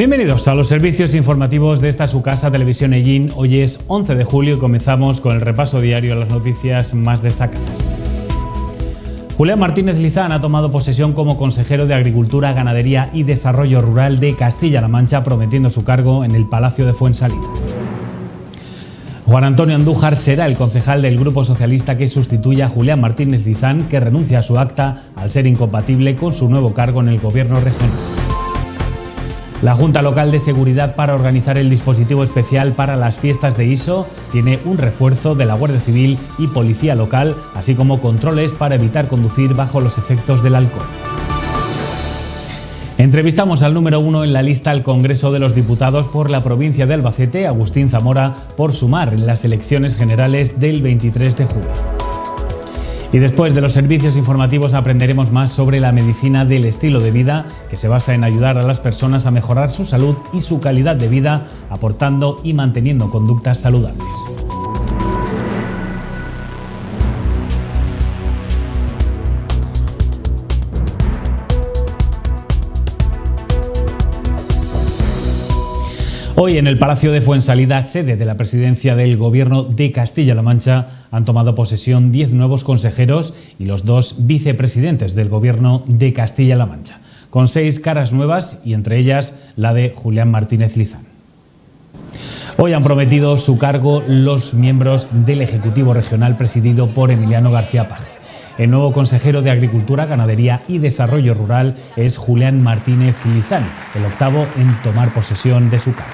Bienvenidos a los servicios informativos de esta su casa Televisión Ellín. Hoy es 11 de julio y comenzamos con el repaso diario a las noticias más destacadas. Julián Martínez Lizán ha tomado posesión como consejero de Agricultura, Ganadería y Desarrollo Rural de Castilla-La Mancha, prometiendo su cargo en el Palacio de Fuensalida. Juan Antonio Andújar será el concejal del Grupo Socialista que sustituya a Julián Martínez Lizán, que renuncia a su acta al ser incompatible con su nuevo cargo en el Gobierno regional. La Junta Local de Seguridad, para organizar el dispositivo especial para las fiestas de ISO, tiene un refuerzo de la Guardia Civil y Policía Local, así como controles para evitar conducir bajo los efectos del alcohol. Entrevistamos al número 1 en la lista al Congreso de los Diputados por la provincia de Albacete, Agustín Zamora, por sumar en las elecciones generales del 23 de julio. Y después de los servicios informativos aprenderemos más sobre la medicina del estilo de vida, que se basa en ayudar a las personas a mejorar su salud y su calidad de vida, aportando y manteniendo conductas saludables. Hoy en el Palacio de Fuensalida, sede de la presidencia del Gobierno de Castilla-La Mancha, han tomado posesión 10 nuevos consejeros y los 2 vicepresidentes del Gobierno de Castilla-La Mancha, con 6 caras nuevas y entre ellas la de Julián Martínez Lizán. Hoy han prometido su cargo los miembros del Ejecutivo Regional presidido por Emiliano García Paje. El nuevo consejero de Agricultura, Ganadería y Desarrollo Rural es Julián Martínez Lizán, el octavo en tomar posesión de su cargo.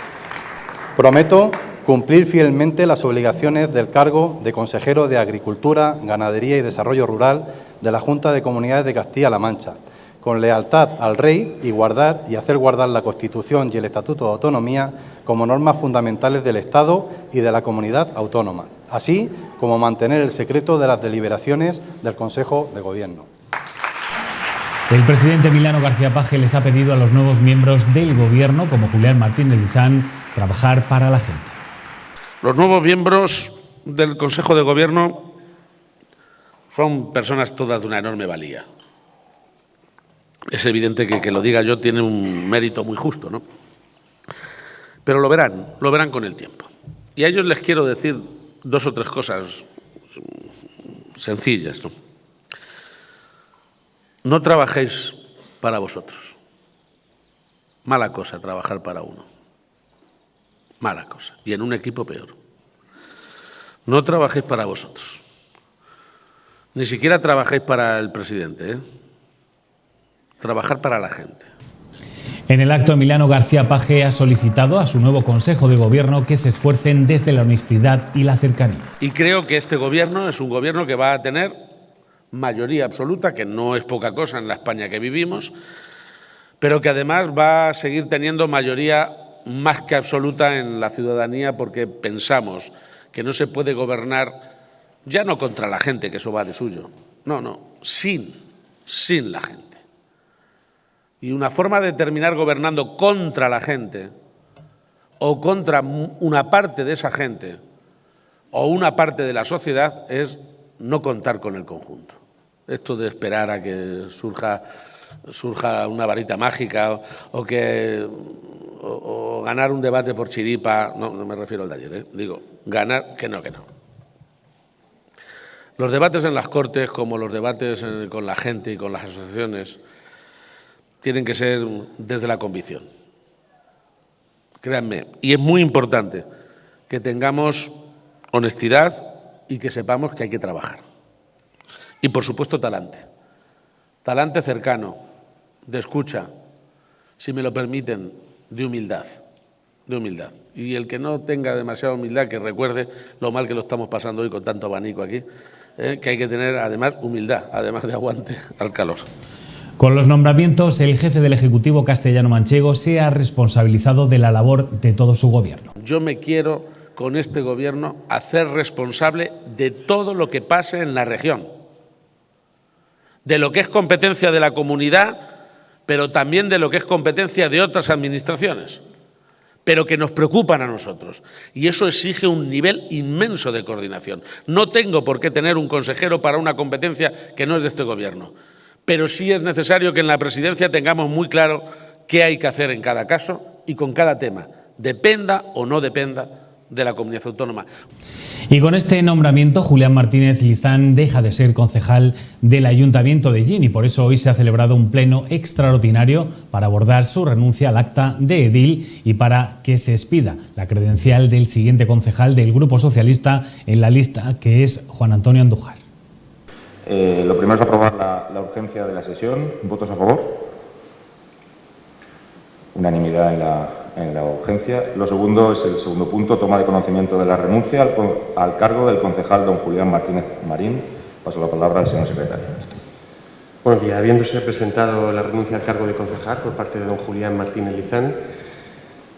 Prometo cumplir fielmente las obligaciones del cargo de consejero de Agricultura, Ganadería y Desarrollo Rural de la Junta de Comunidades de Castilla-La Mancha, con lealtad al Rey y hacer guardar la Constitución y el Estatuto de Autonomía como normas fundamentales del Estado y de la comunidad autónoma, así como mantener el secreto de las deliberaciones del Consejo de Gobierno. El presidente Emiliano García Paje les ha pedido a los nuevos miembros del Gobierno, como Julián Martínez Lizán, trabajar para la gente. Los nuevos miembros del Consejo de Gobierno son personas todas de una enorme valía. Es evidente que lo diga yo tiene un mérito muy justo, ¿no? Pero lo verán con el tiempo. Y a ellos les quiero decir 2 o 3 cosas sencillas, ¿no? No trabajéis para vosotros. Mala cosa trabajar para uno. Mala cosa. Y en un equipo peor. No trabajéis para vosotros. Ni siquiera trabajéis para el presidente, ¿eh? Trabajar para la gente. En el acto, Emiliano García Paje ha solicitado a su nuevo Consejo de Gobierno que se esfuercen desde la honestidad y la cercanía. Y creo que este Gobierno es un Gobierno que va a tener mayoría absoluta, que no es poca cosa en la España que vivimos, pero que además va a seguir teniendo mayoría más que absoluta en la ciudadanía, porque pensamos que no se puede gobernar ya no contra la gente, que eso va de suyo, no, sin la gente. Y una forma de terminar gobernando contra la gente o contra una parte de esa gente o una parte de la sociedad es no contar con el conjunto. Esto de esperar a que surja una varita mágica o ganar un debate por chiripa, no me refiero al de ayer, digo, ganar, que no. Los debates en las Cortes, como los debates con la gente y con las asociaciones, tienen que ser desde la convicción. Créanme, y es muy importante que tengamos honestidad y que sepamos que hay que trabajar. Y, por supuesto, talante cercano, de escucha, si me lo permiten, de humildad. Y el que no tenga demasiada humildad, que recuerde lo mal que lo estamos pasando hoy con tanto abanico aquí, que hay que tener, además, humildad, además de aguante al calor. Con los nombramientos, el jefe del Ejecutivo castellano-manchego se ha responsabilizado de la labor de todo su gobierno. Yo me quiero, con este gobierno, hacer responsable de todo lo que pase en la región, de lo que es competencia de la comunidad, pero también de lo que es competencia de otras administraciones, pero que nos preocupan a nosotros. Y eso exige un nivel inmenso de coordinación. No tengo por qué tener un consejero para una competencia que no es de este gobierno, pero sí es necesario que en la presidencia tengamos muy claro qué hay que hacer en cada caso y con cada tema, dependa o no dependa de la comunidad autónoma. Y con este nombramiento, Julián Martínez Lizán deja de ser concejal del Ayuntamiento de Illín y por eso hoy se ha celebrado un pleno extraordinario para abordar su renuncia al acta de edil y para que se expida la credencial del siguiente concejal del Grupo Socialista en la lista, que es Juan Antonio Andújar. Lo primero es aprobar la urgencia de la sesión. ¿Votos a favor? Unanimidad en la urgencia. Lo segundo es el segundo punto, toma de conocimiento de la renuncia al cargo del concejal don Julián Martínez Marín. Paso la palabra al señor secretario. Buenos días. Habiéndose presentado la renuncia al cargo de concejal por parte de don Julián Martínez Lizán,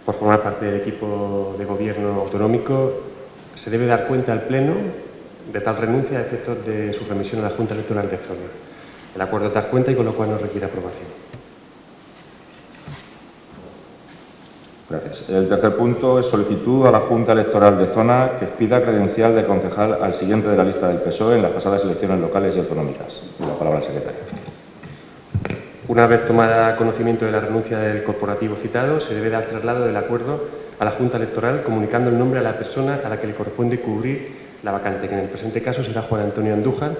por formar parte del equipo de gobierno autonómico, se debe dar cuenta al Pleno de tal renuncia a efectos de su remisión a la Junta Electoral de Zona. El acuerdo da cuenta y con lo cual no requiere aprobación. Gracias. El tercer punto es solicitud a la Junta Electoral de Zona que expida credencial de concejal al siguiente de la lista del PSOE en las pasadas elecciones locales y autonómicas. La palabra al secretario. Una vez tomada conocimiento de la renuncia del corporativo citado, se debe dar traslado del acuerdo a la Junta Electoral comunicando el nombre a la persona a la que le corresponde cubrir la vacante, que en el presente caso será Juan Antonio Andújar.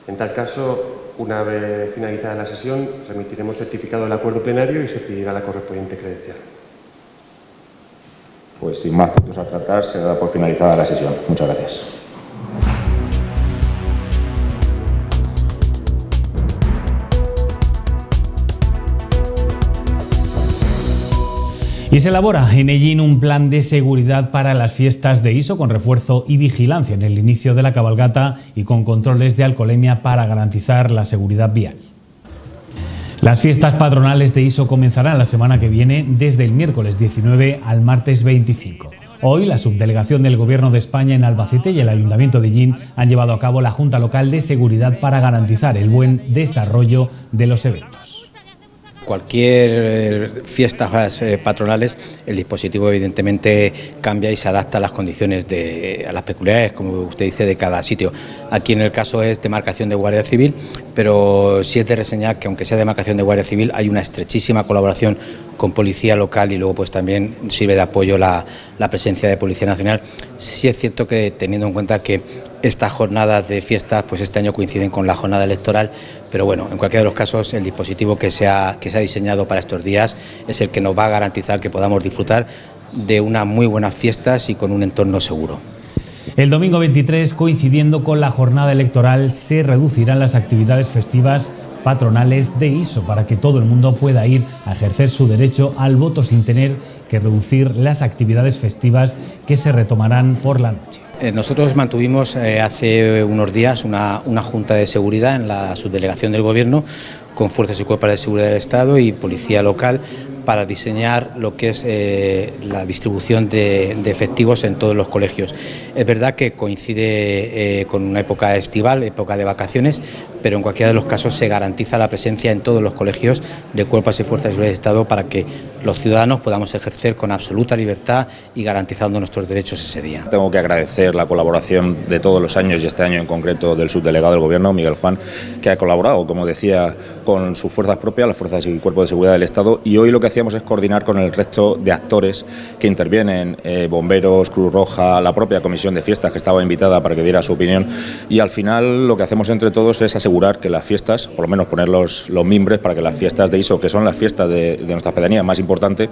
En tal caso, una vez finalizada la sesión, remitiremos certificado del acuerdo plenario y se pedirá la correspondiente credencial. Pues sin más puntos a tratar, se da por finalizada la sesión. Muchas gracias. Y se elabora en Illín un plan de seguridad para las fiestas de ISO con refuerzo y vigilancia en el inicio de la cabalgata y con controles de alcoholemia para garantizar la seguridad vial. Las fiestas patronales de ISO comenzarán la semana que viene desde el miércoles 19 al martes 25. Hoy la subdelegación del Gobierno de España en Albacete y el Ayuntamiento de Illín han llevado a cabo la Junta Local de Seguridad para garantizar el buen desarrollo de los eventos. Cualquier fiestas patronales, el dispositivo evidentemente cambia y se adapta a las condiciones, a las peculiaridades, como usted dice, de cada sitio. Aquí en el caso es demarcación de Guardia Civil, pero sí es de reseñar que aunque sea demarcación de Guardia Civil hay una estrechísima colaboración con Policía Local y luego pues también sirve de apoyo la presencia de Policía Nacional. Sí es cierto que teniendo en cuenta que estas jornadas de fiestas pues este año coinciden con la jornada electoral, pero bueno, en cualquiera de los casos el dispositivo que se ha diseñado para estos días es el que nos va a garantizar que podamos disfrutar de unas muy buenas fiestas y con un entorno seguro. El domingo 23, coincidiendo con la jornada electoral, se reducirán las actividades festivas patronales de ISO para que todo el mundo pueda ir a ejercer su derecho al voto sin tener que reducir las actividades festivas que se retomarán por la noche. Nosotros mantuvimos hace unos días una junta de seguridad en la subdelegación del Gobierno con Fuerzas y Cuerpos de Seguridad del Estado y Policía Local para diseñar lo que es la distribución de efectivos en todos los colegios. Es verdad que coincide con una época estival, época de vacaciones, pero en cualquiera de los casos se garantiza la presencia en todos los colegios de Cuerpos y Fuerzas de Seguridad del Estado para que los ciudadanos podamos ejercer con absoluta libertad y garantizando nuestros derechos ese día. Tengo que agradecer la colaboración de todos los años y este año en concreto del subdelegado del Gobierno, Miguel Juan, que ha colaborado, como decía, con sus fuerzas propias, las Fuerzas y Cuerpos de Seguridad del Estado, y hoy lo que hacíamos es coordinar con el resto de actores que intervienen, bomberos, Cruz Roja, la propia comisión de fiestas que estaba invitada para que diera su opinión, y al final lo que hacemos entre todos es asegurar que las fiestas, por lo menos poner los mimbres para que las fiestas de ISO, que son las fiestas de nuestra pedanía más importante,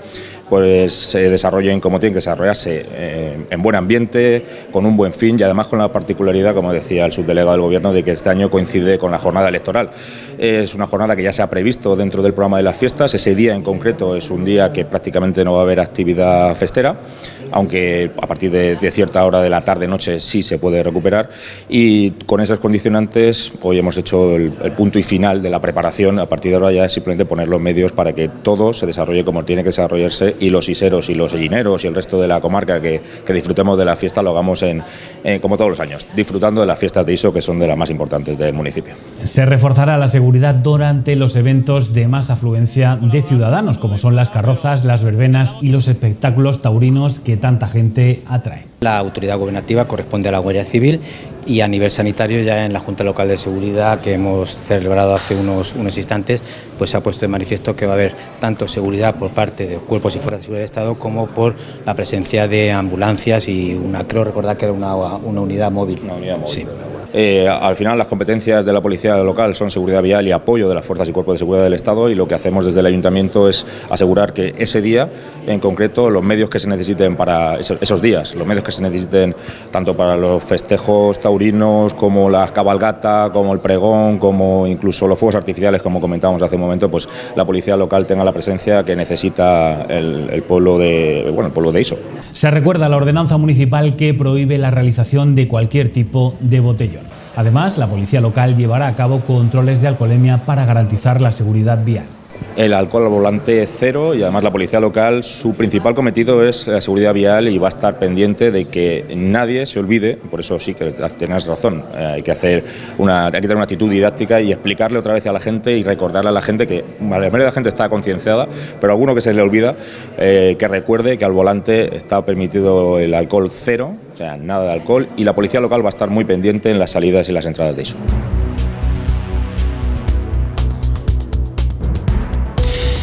pues se desarrollen como tienen que desarrollarse, en buen ambiente, con un buen fin y además con la particularidad, como decía el subdelegado del Gobierno, de que este año coincide con la jornada electoral. Es una jornada que ya se ha previsto dentro del programa de las fiestas. Ese día en concreto es un día que prácticamente no va a haber actividad festera, aunque a partir de cierta hora de la tarde-noche sí se puede recuperar, y con esas condicionantes hoy hemos hecho el punto y final de la preparación. A partir de ahora ya es simplemente poner los medios para que todo se desarrolle como tiene que desarrollarse y los iseros y los ellineros y el resto de la comarca que disfrutemos de la fiesta lo hagamos como todos los años, disfrutando de las fiestas de ISO, que son de las más importantes del municipio. Se reforzará la seguridad durante los eventos de más afluencia de ciudadanos, como son las carrozas, las verbenas y los espectáculos taurinos que tanta gente atraen. La autoridad gubernativa corresponde a la Guardia Civil y a nivel sanitario, ya en la Junta Local de Seguridad que hemos celebrado hace unos instantes, pues se ha puesto de manifiesto que va a haber tanto seguridad por parte de cuerpos y fuerzas de seguridad del Estado como por la presencia de ambulancias y creo recordar que era una unidad móvil. Una unidad móvil. Sí. Al final las competencias de la policía local son seguridad vial y apoyo de las fuerzas y cuerpos de seguridad del Estado, y lo que hacemos desde el Ayuntamiento es asegurar que ese día, en concreto, los medios que se necesiten para esos días, los medios que se necesiten tanto para los festejos taurinos como la cabalgata, como el pregón, como incluso los fuegos artificiales, como comentábamos hace un momento, pues la policía local tenga la presencia que necesita el pueblo de Iso. Se recuerda la ordenanza municipal que prohíbe la realización de cualquier tipo de botellón. Además, la policía local llevará a cabo controles de alcoholemia para garantizar la seguridad vial. El alcohol al volante cero, y además la policía local, su principal cometido es la seguridad vial y va a estar pendiente de que nadie se olvide. Por eso sí que tienes razón, hay que tener una actitud didáctica y explicarle otra vez a la gente y recordarle a la gente que la mayoría de la gente está concienciada, pero a alguno que se le olvida, que recuerde que al volante está permitido el alcohol cero, o sea, nada de alcohol, y la policía local va a estar muy pendiente en las salidas y las entradas de Iso.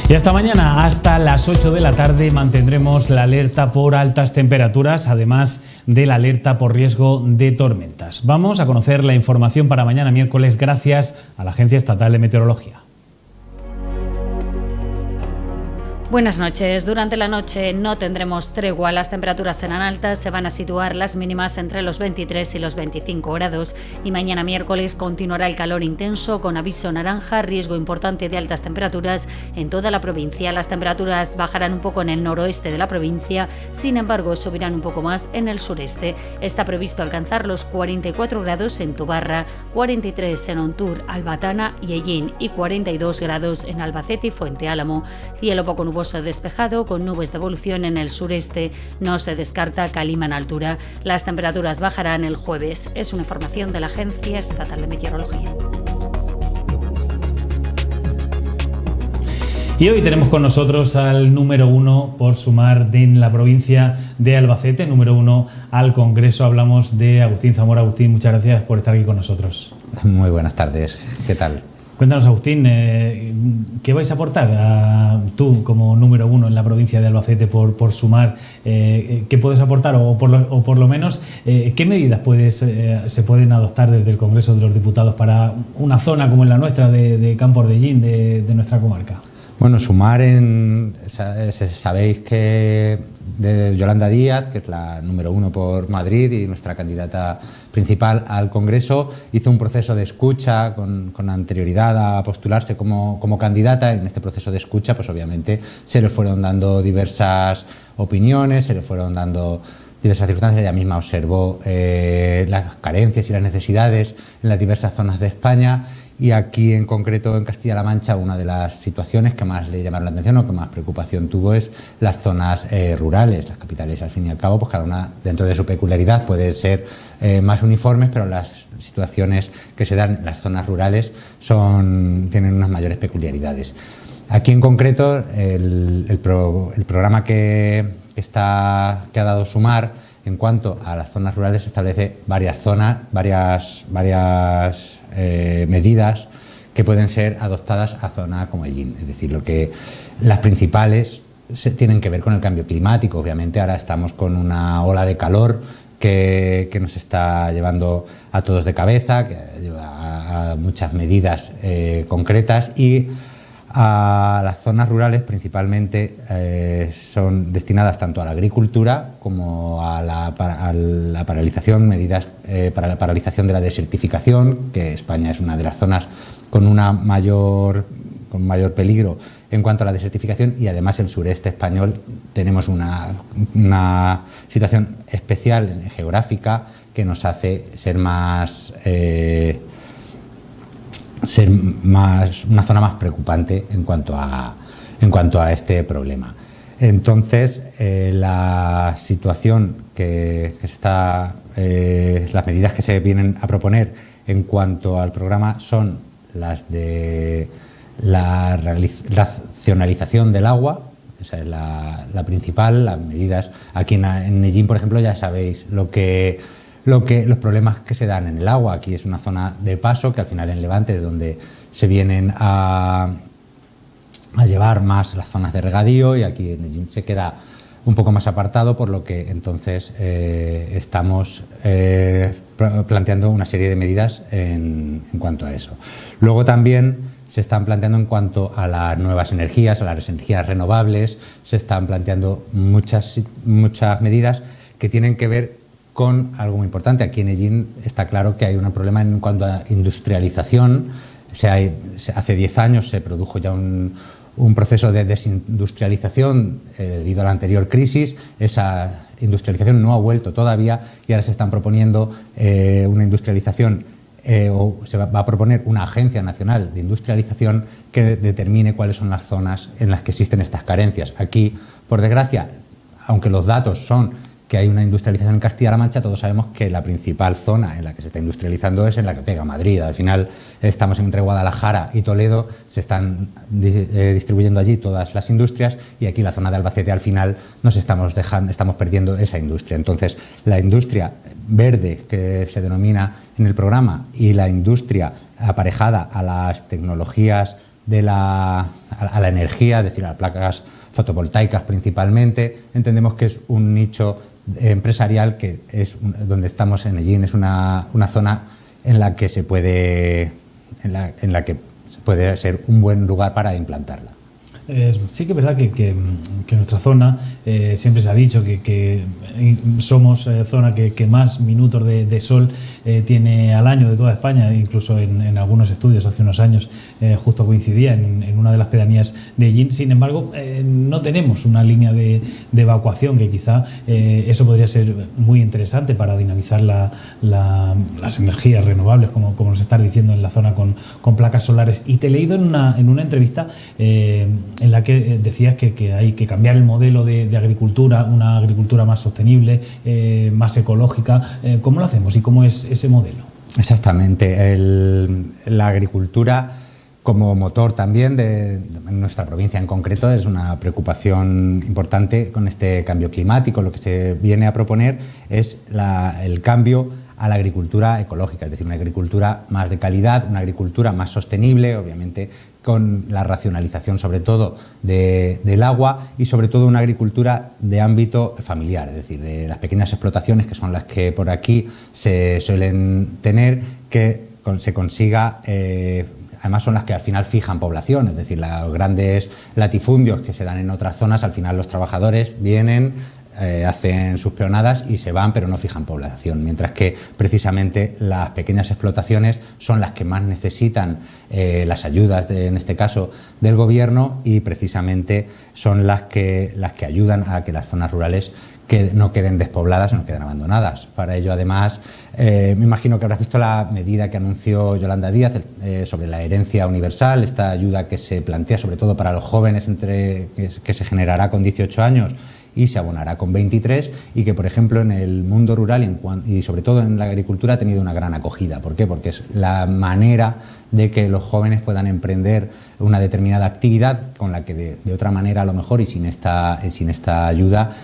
Y hasta mañana, hasta las 8 de la tarde, mantendremos la alerta por altas temperaturas, además de la alerta por riesgo de tormentas. Vamos a conocer la información para mañana miércoles gracias a la Agencia Estatal de Meteorología. Buenas noches. Durante la noche no tendremos tregua. Las temperaturas serán altas, se van a situar las mínimas entre los 23 y los 25 grados. Y mañana miércoles continuará el calor intenso con aviso naranja, riesgo importante de altas temperaturas en toda la provincia. Las temperaturas bajarán un poco en el noroeste de la provincia, sin embargo subirán un poco más en el sureste. Está previsto alcanzar los 44 grados en Tobarra, 43 en Ontur, Albatana y Ellín y 42 grados en Albacete y Fuente Álamo. Cielo poco nuboso despejado con nubes de evolución en el sureste. No se descarta calima en altura. Las temperaturas bajarán el jueves. Es una información de la Agencia Estatal de Meteorología. Y hoy tenemos con nosotros al número 1 por sumar en la provincia de Albacete, número 1 al Congreso. Hablamos de Agustín Zamora. Agustín, muchas gracias por estar aquí con nosotros. Muy buenas tardes. ¿Qué tal? Cuéntanos, Agustín, ¿qué vais a aportar tú como número 1 en la provincia de Albacete por sumar? ¿Qué puedes aportar o por lo menos qué medidas se pueden adoptar desde el Congreso de los Diputados para una zona como la nuestra de Campos de Ellín, de nuestra comarca? Bueno, sumar sabéis que de Yolanda Díaz, que es la número 1 por Madrid y nuestra candidata principal al Congreso, hizo un proceso de escucha con anterioridad a postularse como candidata. En este proceso de escucha, pues obviamente se le fueron dando diversas opiniones, se le fueron dando diversas circunstancias. Ella misma observó las carencias y las necesidades en las diversas zonas de España. Y aquí en concreto en Castilla-La Mancha una de las situaciones que más le llamaron la atención o que más preocupación tuvo es las zonas rurales. Las capitales al fin y al cabo pues cada una dentro de su peculiaridad puede ser más uniformes, pero las situaciones que se dan en las zonas rurales tienen unas mayores peculiaridades. Aquí en concreto el programa que ha dado Sumar en cuanto a las zonas rurales establece varias medidas que pueden ser adoptadas a zona como Ellín. Es decir, las principales tienen que ver con el cambio climático. Obviamente ahora estamos con una ola de calor que nos está llevando a todos de cabeza, que lleva a muchas medidas concretas, y a las zonas rurales principalmente son destinadas tanto a la agricultura como a la paralización, medidas para la paralización de la desertificación, que España es una de las zonas con mayor peligro en cuanto a la desertificación, y además el sureste español tenemos una situación especial geográfica que nos hace ser una zona más preocupante en cuanto a este problema. Entonces, la situación las medidas que se vienen a proponer en cuanto al programa son las de la racionalización del agua, Esa es la principal, las medidas. Aquí en Nellín, por ejemplo, ya sabéis los problemas que se dan en el agua. Aquí es una zona de paso que al final en Levante es donde se vienen a llevar más las zonas de regadío, y aquí en Nellín se queda un poco más apartado, por lo que entonces estamos planteando una serie de medidas en cuanto a eso. Luego también se están planteando en cuanto a las nuevas energías, a las energías renovables, se están planteando muchas medidas que tienen que ver con algo muy importante. Aquí en Nellín está claro que hay un problema en cuanto a industrialización. Hace 10 años se produjo ya un proceso de desindustrialización debido a la anterior crisis. Esa industrialización no ha vuelto todavía, y ahora se están proponiendo una industrialización o se va a proponer una agencia nacional de industrialización que determine cuáles son las zonas en las que existen estas carencias. Aquí, por desgracia, aunque los datos son que hay una industrialización en Castilla-La Mancha, todos sabemos que la principal zona en la que se está industrializando es en la que pega Madrid. Al final estamos entre Guadalajara y Toledo, se están distribuyendo allí todas las industrias, y aquí la zona de Albacete al final estamos perdiendo esa industria. Entonces, la industria verde, que se denomina en el programa, y la industria aparejada a las tecnologías a la energía, es decir, a las placas fotovoltaicas principalmente, entendemos que es un nicho empresarial que es donde estamos en Nellín. Es una zona en la que se puede ser un buen lugar para implantarla. Sí que es verdad que nuestra zona siempre se ha dicho que somos zona que más minutos de sol tiene al año de toda España. Incluso en algunos estudios hace unos años justo coincidía en una de las pedanías de Nellín. Sin embargo, no tenemos una línea de evacuación, que quizá eso podría ser muy interesante para dinamizar las energías renovables, como nos estás diciendo, en la zona con placas solares. Y te he leído en una entrevista en la que decías que hay que cambiar el modelo de agricultura, una agricultura más sostenible, más ecológica. ¿Cómo lo hacemos y cómo es ese modelo? Exactamente. La agricultura como motor también de nuestra provincia en concreto es una preocupación importante con este cambio climático. Lo que se viene a proponer es el cambio a la agricultura ecológica, es decir, una agricultura más de calidad, una agricultura más sostenible, obviamente con la racionalización sobre todo del agua, y sobre todo una agricultura de ámbito familiar, es decir, de las pequeñas explotaciones, que son las que por aquí se suelen tener, que se consiga, además son las que al final fijan población, es decir, los grandes latifundios que se dan en otras zonas, al final los trabajadores vienen, hacen sus peonadas y se van, pero no fijan población, mientras que precisamente las pequeñas explotaciones son las que más necesitan las ayudas, en este caso del gobierno, y precisamente son las que ayudan a que las zonas rurales no queden despobladas, no queden abandonadas. Para ello, además, me imagino que habrás visto la medida que anunció Yolanda Díaz sobre la herencia universal, esta ayuda que se plantea sobre todo para los jóvenes que se generará con 18 años y se abonará con 23, y que, por ejemplo, en el mundo rural y sobre todo en la agricultura ha tenido una gran acogida. ¿Por qué? Porque es la manera de que los jóvenes puedan emprender una determinada actividad con la que de otra manera, a lo mejor, y sin esta ayuda,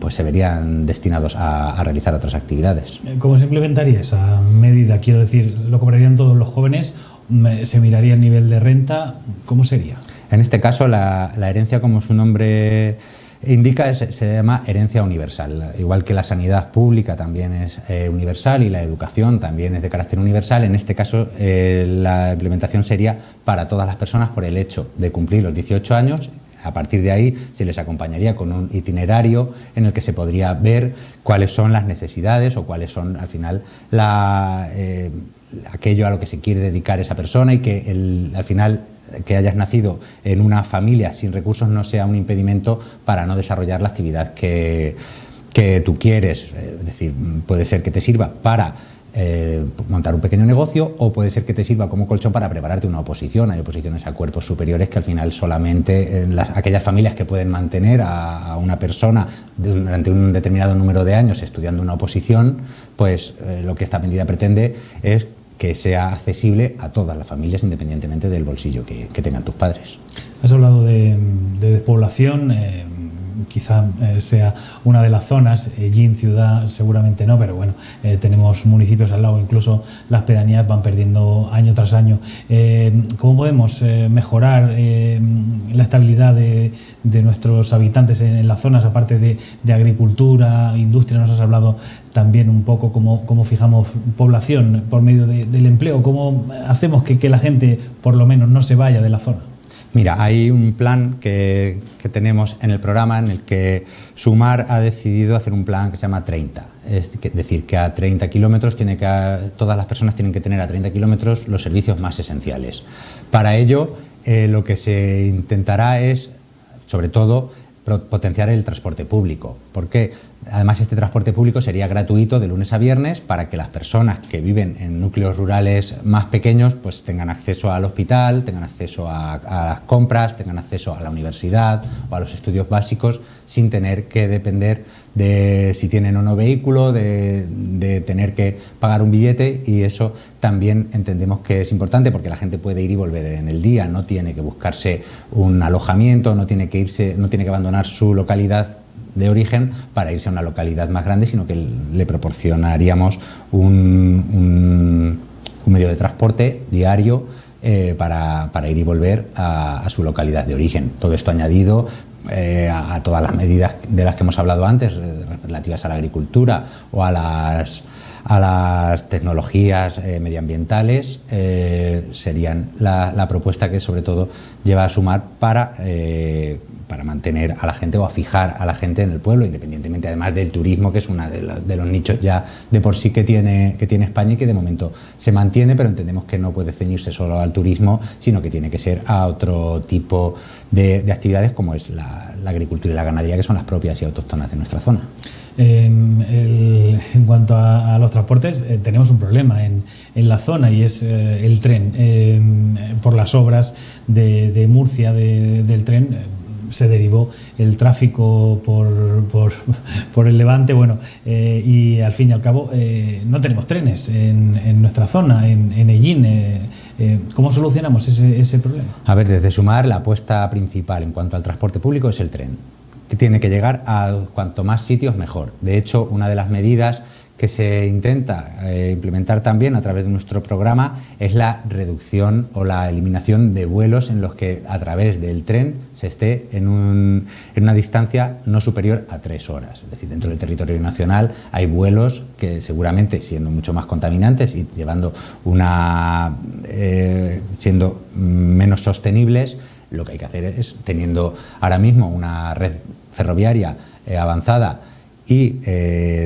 pues se verían destinados a realizar otras actividades. ¿Cómo se implementaría esa medida? Quiero decir, ¿lo cobrarían todos los jóvenes? ¿Se miraría el nivel de renta? ¿Cómo sería? En este caso, la herencia, como su nombre indica, se llama herencia universal. Igual que la sanidad pública también es universal y la educación también es de carácter universal, en este caso la implementación sería para todas las personas por el hecho de cumplir los 18 años. A partir de ahí se les acompañaría con un itinerario en el que se podría ver cuáles son las necesidades o cuáles son al final aquello a lo que se quiere dedicar esa persona, y que al final que hayas nacido en una familia sin recursos no sea un impedimento para no desarrollar la actividad que tú quieres. Es decir, puede ser que te sirva para montar un pequeño negocio, o puede ser que te sirva como colchón para prepararte una oposición. Hay oposiciones a cuerpos superiores que al final solamente aquellas familias que pueden mantener a una persona durante un determinado número de años estudiando una oposición, pues lo que esta medida pretende es que sea accesible a todas las familias independientemente del bolsillo que tengan tus padres. Has hablado de despoblación, quizá sea una de las zonas, Ellín, ciudad, seguramente no, pero bueno, tenemos municipios al lado, incluso las pedanías van perdiendo año tras año. ¿Cómo podemos mejorar la estabilidad de nuestros habitantes en las zonas, aparte de agricultura, industria? Nos has hablado también un poco cómo fijamos población por medio del empleo, cómo hacemos que la gente por lo menos no se vaya de la zona. Mira, hay un plan que tenemos en el programa en el que Sumar ha decidido hacer un plan que se llama 30. Es decir, que a 30 kilómetros todas las personas tienen que tener a 30 kilómetros los servicios más esenciales. Para ello, lo que se intentará es, sobre todo, potenciar el transporte público. ¿Por qué? Además, este transporte público sería gratuito de lunes a viernes para que las personas que viven en núcleos rurales más pequeños pues tengan acceso al hospital, tengan acceso a las compras, tengan acceso a la universidad o a los estudios básicos sin tener que depender de si tienen o no vehículo, de tener que pagar un billete, y eso también entendemos que es importante porque la gente puede ir y volver en el día, no tiene que buscarse un alojamiento, no tiene que abandonar su localidad de origen para irse a una localidad más grande, sino que le proporcionaríamos un medio de transporte diario para ir y volver a su localidad de origen. Todo esto añadido a todas las medidas de las que hemos hablado antes, relativas a la agricultura o a las tecnologías medioambientales, serían la propuesta que sobre todo lleva a Sumar para mantener a la gente o a fijar a la gente en el pueblo, independientemente además del turismo, que es uno de los nichos ya de por sí que tiene España y que de momento se mantiene, pero entendemos que no puede ceñirse solo al turismo, sino que tiene que ser a otro tipo de actividades como es la agricultura y la ganadería, que son las propias y autóctonas de nuestra zona. En cuanto a los transportes, tenemos un problema en la zona, y es el tren. Por las obras de Murcia del tren se derivó el tráfico por el Levante, y al fin y al cabo no tenemos trenes en nuestra zona, en Ellín. ¿Cómo solucionamos ese problema? A ver, desde Sumar, la apuesta principal en cuanto al transporte público es el tren, que tiene que llegar a cuanto más sitios mejor. De hecho, una de las medidas que se intenta implementar también a través de nuestro programa es la reducción o la eliminación de vuelos en los que a través del tren se esté en una distancia no superior a 3 horas. Es decir, dentro del territorio nacional hay vuelos que seguramente, siendo mucho más contaminantes y siendo menos sostenibles, lo que hay que hacer es, teniendo ahora mismo una red ferroviaria avanzada y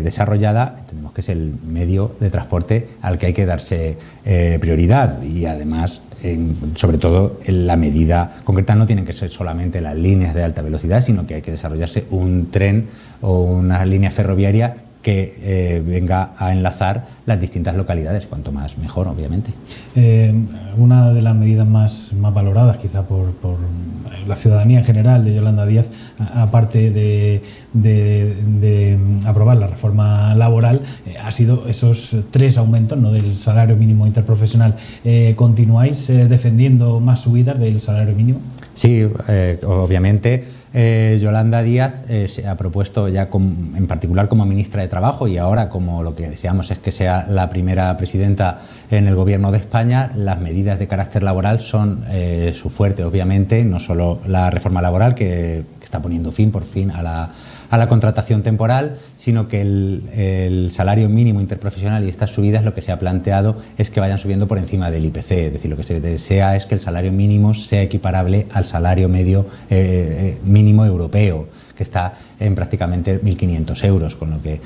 desarrollada, entendemos que es el medio de transporte al que hay que darse prioridad, y además, sobre todo, en la medida concreta no tienen que ser solamente las líneas de alta velocidad, sino que hay que desarrollarse un tren o una línea ferroviaria que venga a enlazar las distintas localidades, cuanto más mejor, obviamente. Una de las medidas más valoradas quizá por la ciudadanía en general de Yolanda Díaz, aparte de aprobar la reforma laboral, ha sido esos 3 aumentos, ¿no?, del salario mínimo interprofesional. ¿Continuáis defendiendo más subidas del salario mínimo? Sí, obviamente. Yolanda Díaz se ha propuesto ya en particular como ministra de Trabajo, y ahora, como lo que deseamos es que sea la primera presidenta en el Gobierno de España, las medidas de carácter laboral son su fuerte, obviamente, no solo la reforma laboral que está poniendo por fin a la contratación temporal, sino que el salario mínimo interprofesional y estas subidas, lo que se ha planteado es que vayan subiendo por encima del IPC, es decir, lo que se desea es que el salario mínimo sea equiparable al salario medio mínimo europeo, que está en prácticamente 1.500 euros, con lo que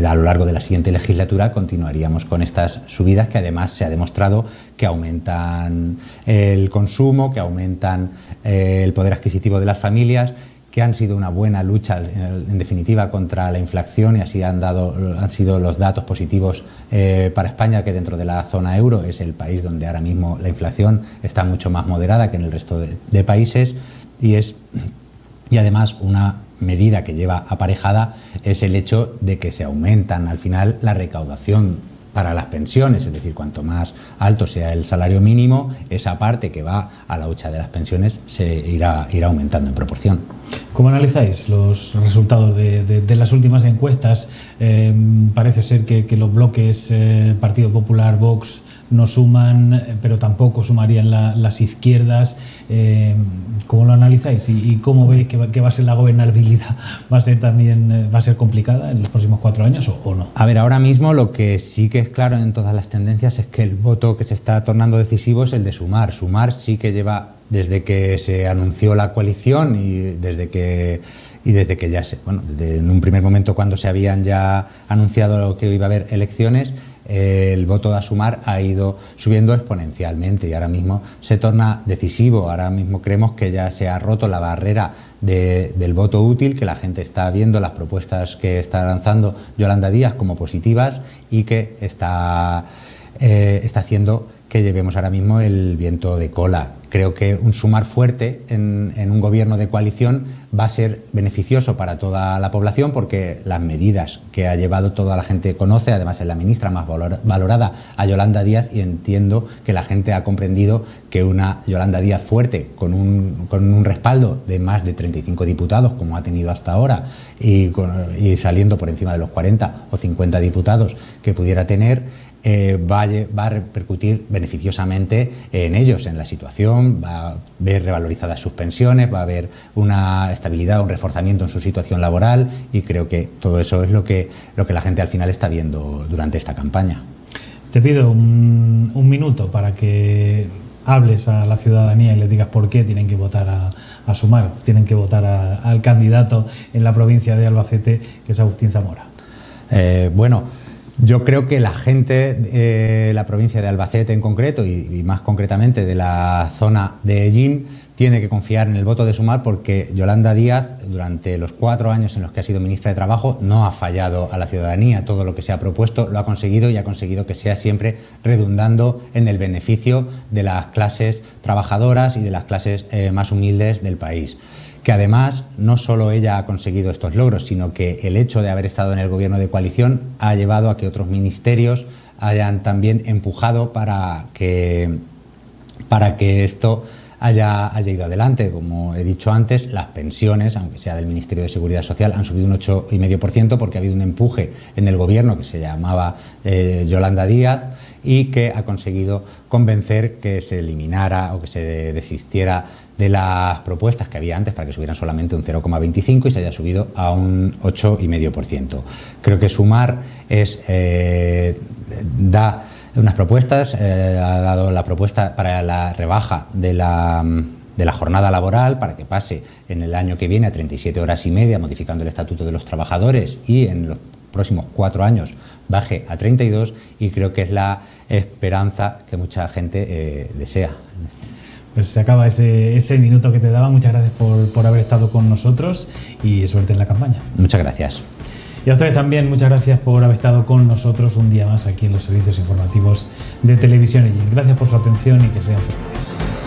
a lo largo de la siguiente legislatura continuaríamos con estas subidas, que además se ha demostrado que aumentan el consumo, que aumentan el poder adquisitivo de las familias, que han sido una buena lucha, en definitiva, contra la inflación, y así han sido los datos positivos para España, que dentro de la zona euro es el país donde ahora mismo la inflación está mucho más moderada que en el resto de países, y además una medida que lleva aparejada es el hecho de que se aumentan al final la recaudación para las pensiones, es decir, cuanto más alto sea el salario mínimo, esa parte que va a la hucha de las pensiones se irá aumentando en proporción. ¿Cómo analizáis los resultados de las últimas encuestas? Parece ser que los bloques Partido Popular, Vox no suman, pero tampoco sumarían las izquierdas. ¿Cómo lo analizáis? ¿Y cómo veis que va a ser la gobernabilidad? ¿Va a ser complicada en los próximos 4 años o no? A ver, ahora mismo lo que sí que es claro en todas las tendencias es que el voto que se está tornando decisivo es el de Sumar. Sumar sí que lleva, desde que se anunció la coalición y desde que ya en un primer momento, cuando se habían ya anunciado que iba a haber elecciones, el voto a Sumar ha ido subiendo exponencialmente y ahora mismo se torna decisivo. Ahora mismo creemos que ya se ha roto la barrera del voto útil, que la gente está viendo las propuestas que está lanzando Yolanda Díaz como positivas y que está haciendo que llevemos ahora mismo el viento de cola. Creo que un Sumar fuerte en un gobierno de coalición va a ser beneficioso para toda la población, porque las medidas que ha llevado toda la gente conoce. Además, es la ministra más valorada, a Yolanda Díaz, y entiendo que la gente ha comprendido que una Yolanda Díaz fuerte, con un respaldo de más de 35 diputados, como ha tenido hasta ahora, y saliendo por encima de los 40 o 50 diputados que pudiera tener, va a repercutir beneficiosamente en ellos, en la situación. Va a ver revalorizadas sus pensiones, va a haber una estabilidad, un reforzamiento en su situación laboral, y creo que todo eso es lo que la gente al final está viendo durante esta campaña. Te pido un minuto para que hables a la ciudadanía y les digas por qué tienen que votar a Sumar, tienen que votar al candidato en la provincia de Albacete, que es Agustín Zamora. Yo creo que la gente de la provincia de Albacete en concreto, y más concretamente de la zona de Ellín, tiene que confiar en el voto de Sumar, porque Yolanda Díaz, durante los 4 años en los que ha sido ministra de Trabajo, no ha fallado a la ciudadanía. Todo lo que se ha propuesto lo ha conseguido, y ha conseguido que sea siempre redundando en el beneficio de las clases trabajadoras y de las clases más humildes del país. Que además no solo ella ha conseguido estos logros, sino que el hecho de haber estado en el gobierno de coalición ha llevado a que otros ministerios hayan también empujado para que esto haya ido adelante. Como he dicho antes, las pensiones, aunque sea del Ministerio de Seguridad Social, han subido un 8,5%, porque ha habido un empuje en el gobierno que se llamaba Yolanda Díaz, y que ha conseguido convencer que se eliminara o que se desistiera de las propuestas que había antes para que subieran solamente un 0,25 y se haya subido a un 8,5%. Creo que Sumar da unas propuestas, ha dado la propuesta para la rebaja de la jornada laboral, para que pase en el año que viene a 37 horas y media, modificando el Estatuto de los Trabajadores, y en los próximos 4 años baje a 32, y creo que es la esperanza que mucha gente desea. Pues se acaba ese minuto que te daba. Muchas gracias por haber estado con nosotros y suerte en la campaña. Muchas gracias. Y a ustedes también, muchas gracias por haber estado con nosotros un día más aquí en los servicios informativos de Televisión Ellín. Gracias por su atención y que sean felices.